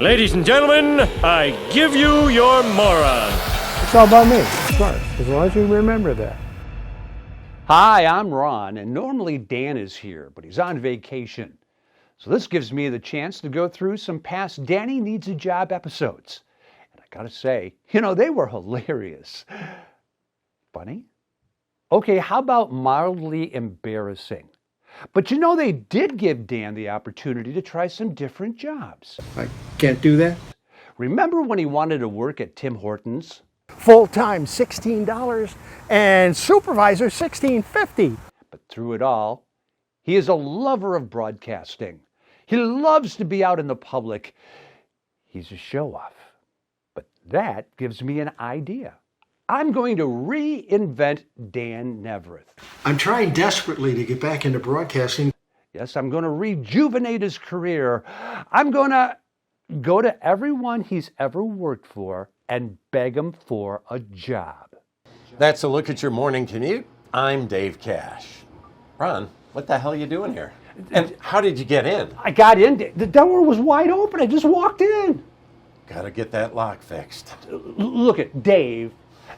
Ladies and gentlemen, I give you your moron. It's all about me, of course, as long as you remember that. Hi, I'm Ron, and normally Dan is here, but he's on vacation. So this gives me the chance to go through some past Danny Needs a Job episodes. And I gotta say, they were hilarious. Funny? Okay, how about mildly embarrassing? But they did give Dan the opportunity to try some different jobs. I can't do that. Remember when he wanted to work at Tim Hortons? Full-time $16 and supervisor $16.50. But through it all, he is a lover of broadcasting. He loves to be out in the public. He's a show-off. But that gives me an idea. I'm going to reinvent Dan Neaverth. I'm trying desperately to get back into broadcasting. Yes, I'm going to rejuvenate his career. I'm going to go to everyone he's ever worked for and beg him for a job. That's a look at your morning commute. I'm Dave Cash. Ron, what the hell are you doing here? And how did you get in? I got in. The door was wide open. I just walked in. Gotta get that lock fixed. Look at Dave.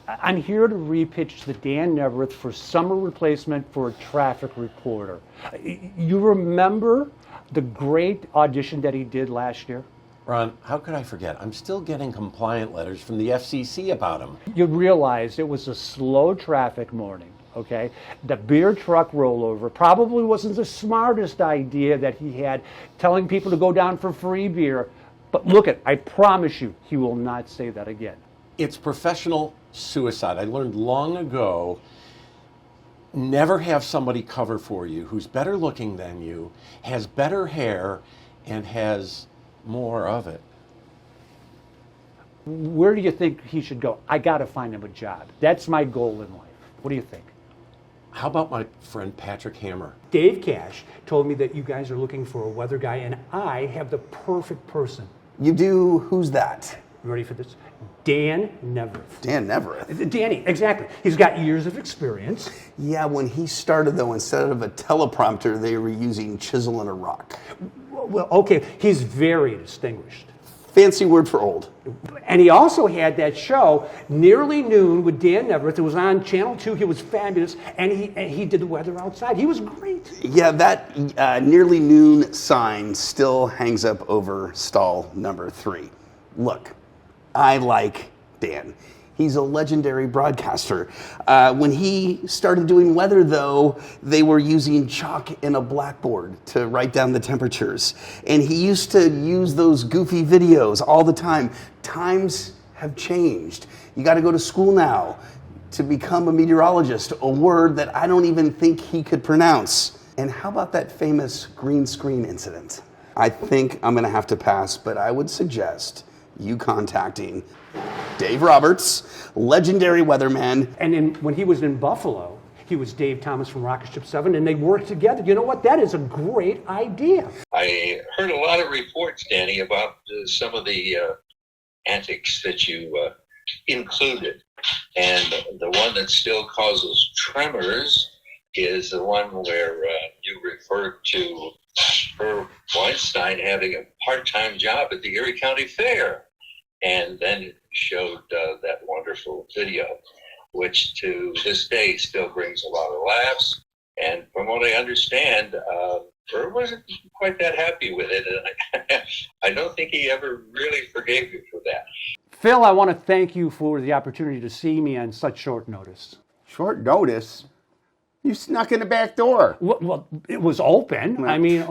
I'm here to repitch the Dan Neaverth for summer replacement for a traffic reporter. You remember the great audition that he did last year? Ron, how could I forget? I'm still getting compliant letters from the FCC about him. You realize it was a slow traffic morning, okay? The beer truck rollover probably wasn't the smartest idea that he had, telling people to go down for free beer. But look I promise you, he will not say that again. It's professional suicide. I learned long ago, never have somebody cover for you who's better looking than you, has better hair, and has more of it. Where do you think he should go? I got to find him a job. That's my goal in life. What do you think? How about my friend Patrick Hammer? Dave Cash told me that you guys are looking for a weather guy, and I have the perfect person. You do? Who's that? You ready for this? Dan Neaverth. Dan Neaverth? Danny, exactly. He's got years of experience. Yeah, when he started, though, instead of a teleprompter, they were using chisel and a rock. Well, okay, he's very distinguished. Fancy word for old. And he also had that show, Nearly Noon, with Dan Neaverth. It was on Channel 2. He was fabulous, and he did the weather outside. He was great. Yeah, that Nearly Noon sign still hangs up over stall number 3. Look, I like Dan. He's a legendary broadcaster. When he started doing weather, though, they were using chalk and a blackboard to write down the temperatures. And he used to use those goofy videos all the time. Times have changed. You got to go to school now to become a meteorologist, a word that I don't even think he could pronounce. And how about that famous green screen incident? I think I'm going to have to pass, but I would suggest you contacting Dave Roberts, legendary weatherman. And when he was in Buffalo, he was Dave Thomas from Rocket Ship 7, and they worked together. You know what? That is a great idea. I heard a lot of reports, Danny, about some of the antics that you included. And the one that still causes tremors is the one where you referred to Herb Weinstein having a part-time job at the Erie County Fair, and then showed that wonderful video, which to this day still brings a lot of laughs. And from what I understand, Herb wasn't quite that happy with it, and I don't think he ever really forgave you for that. Phil, I want to thank you for the opportunity to see me on such short notice. Short notice? You snuck in the back door. Well, it was open. I mean,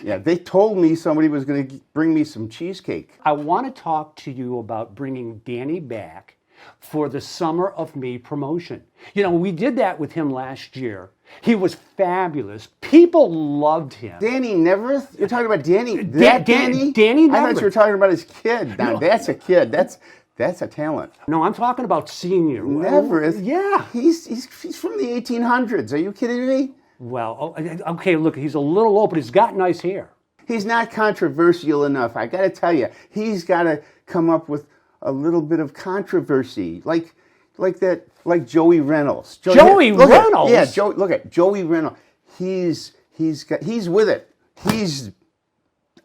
Yeah, they told me somebody was going to bring me some cheesecake. I want to talk to you about bringing Danny back for the Summer of Me promotion. We did that with him last year. He was fabulous. People loved him. Danny Neaverth? You're talking about Danny? Danny? Danny Neaverth. I thought you were talking about his kid. Now, that's a kid. That's a talent. No, I'm talking about senior. Neaverth? Yeah. He's from the 1800s. Are you kidding me? Well, okay, look, he's a little old, but he's got nice hair. He's not controversial enough. I got to tell you, he's got to come up with a little bit of controversy, like Joey Reynolds. Joey Reynolds? Look at Joey Reynolds. He's with it.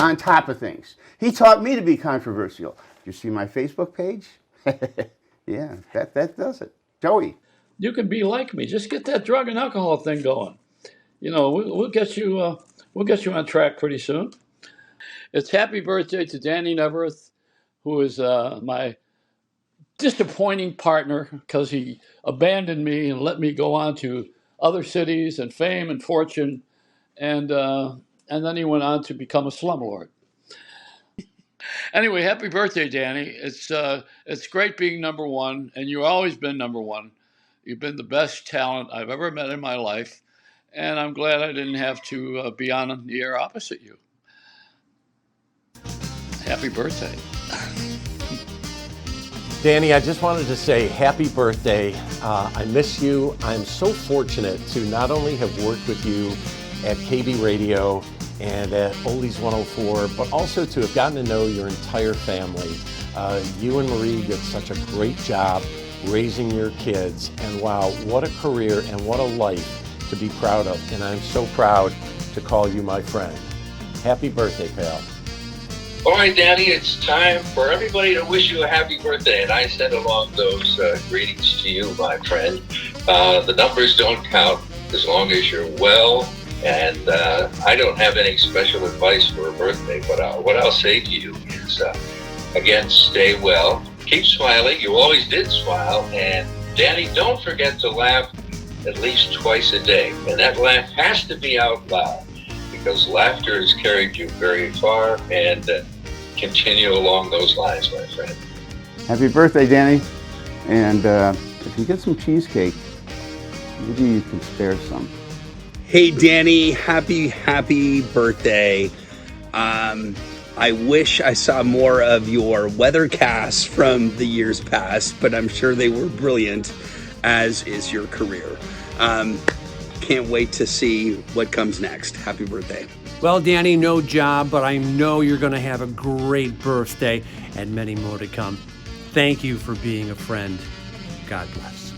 on top of things. He taught me to be controversial. You see my Facebook page? Yeah, that does it. Joey. You can be like me. Just get that drug and alcohol thing going. We'll get you on track pretty soon. It's happy birthday to Danny Neaverth, who is my disappointing partner because he abandoned me and let me go on to other cities and fame and fortune, and then he went on to become a slumlord. Anyway, happy birthday, Danny. It's great being number one, and you've always been number one. You've been the best talent I've ever met in my life, and I'm glad I didn't have to be on the air opposite you. Happy birthday. Danny, I just wanted to say happy birthday. I miss you. I'm so fortunate to not only have worked with you at KB Radio and at Oldies 104, but also to have gotten to know your entire family. You and Marie did such a great job raising your kids, and wow, what a career and what a life to be proud of, and I'm so proud to call you my friend. Happy birthday, pal. All right, Danny, it's time for everybody to wish you a happy birthday, and I send along those greetings to you, my friend. The numbers don't count as long as you're well, and I don't have any special advice for a birthday, but what I'll say to you is, again, stay well, keep smiling. You always did smile, and Danny, don't forget to laugh at least twice a day, and that laugh has to be out loud, because laughter has carried you very far, and continue along those lines, my friend. Happy birthday, Danny. And if you get some cheesecake, maybe you can spare some. Hey, Danny, happy birthday. I wish I saw more of your weathercasts from the years past, but I'm sure they were brilliant, as is your career. Can't wait to see what comes next. Happy birthday. Well, Danny, no job, but I know you're going to have a great birthday and many more to come. Thank you for being a friend. God bless.